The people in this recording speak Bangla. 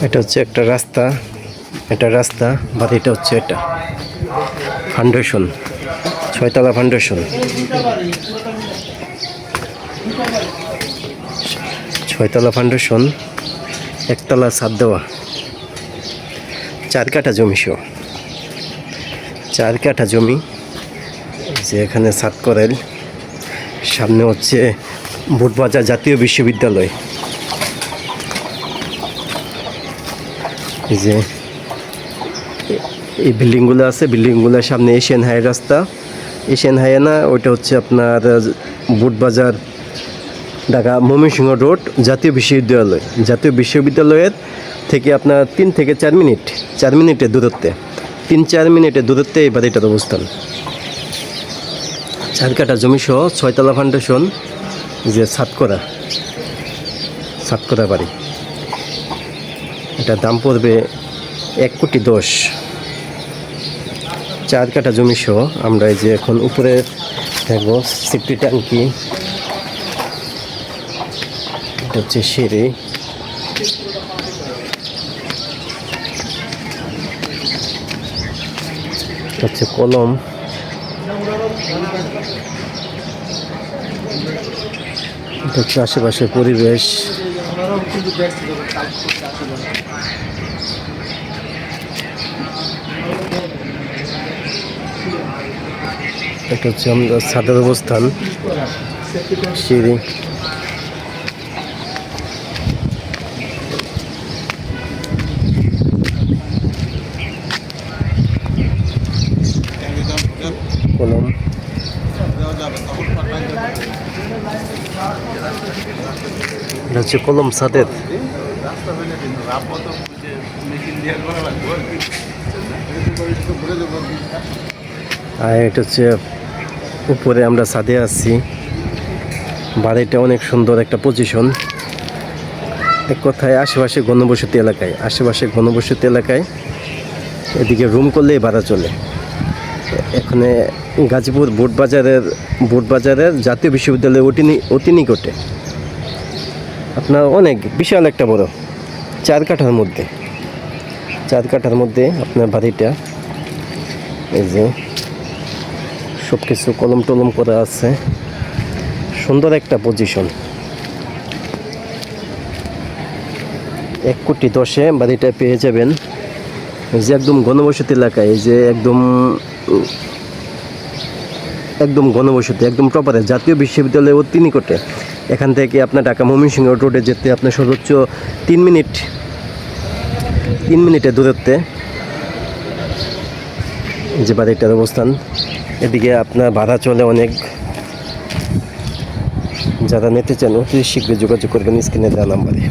এটা হচ্ছে একটা রাস্তা, বাড়িটা হচ্ছে এটা ফাউন্ডেশন, 6 তলা ফাউন্ডেশন, 6 তলা ফাউন্ডেশন, 1 তলা ছাদ দেওয়া, 4 কাঠা জমি সহ, 4 কাঠা জমি, যে এখানে ছাদ করেন। সামনে হচ্ছে বুটবাজার জাতীয় বিশ্ববিদ্যালয়। যে এই বিল্ডিংগুলো আছে, বিল্ডিংগুলোর সামনে এশিয়ান হাই রাস্তা, এশিয়ান হাই না, ওইটা হচ্ছে আপনার বুটবাজার ঢাকা ময়মনসিংহ রোড জাতীয় বিশ্ববিদ্যালয়। জাতীয় বিশ্ববিদ্যালয়ের থেকে আপনার 3 থেকে 4 মিনিটের দূরত্বে, 3-4 মিনিটের দূরত্বে এই বাড়িটার অবস্থান। 4 কাঠা জমি সহ 6 তলা ফাউন্ডেশন, যে ছাদ করা বাড়ি। এটা দাম পড়বে 1,10,00,000। 4 কাঠা জমি সহ। আমরা এই যে এখন উপরে দেখবো সেফটি ট্যাঙ্কি, এটা হচ্ছে সিঁড়ি, হচ্ছে কলম, এটা হচ্ছে আশেপাশের পরিবেশ। এটা হচ্ছে আমরা ছাদের অবস্থান, সিঁড়ি, কলম, এটা হচ্ছে কলম ছাদের। আর এটা হচ্ছে উপরে আমরা ছাদে আছি। বাড়িটা অনেক সুন্দর একটা পজিশন। এক কথায় আশেপাশে ঘনবসতি এলাকায় এদিকে রুম করলেই ভাড়া চলে। এখানে গাজীপুর বুটবাজারের জাতীয় বিশ্ববিদ্যালয়ের অতি নিকটে, আপনার অনেক বিশাল একটা বড় 4 কাঠার মধ্যে আপনার বাড়িটা। এই যে সব কিছু কলম টলম করা আছে, সুন্দর একটা পজিশন। 1,10,00,000 বাড়িটা পেয়ে যাবেন। এই যে একদম ঘনবসতি এলাকায়, এই যে একদম ঘনবসতি, একদম প্রপারে জাতীয় বিশ্ববিদ্যালয়ের অতি নিকটে। এখান থেকে আপনার ঢাকা ময়মনসিংহ রোডে যেতে আপনার সর্বোচ্চ 3 মিনিটের দূরত্বে যে বাড়িটার অবস্থান। এদিকে আপনার ভাড়া চলে অনেক। যারা নিতে চান অতি শীঘ্রই যোগাযোগ করবেন স্ক্রিনে দেওয়া নাম্বারে।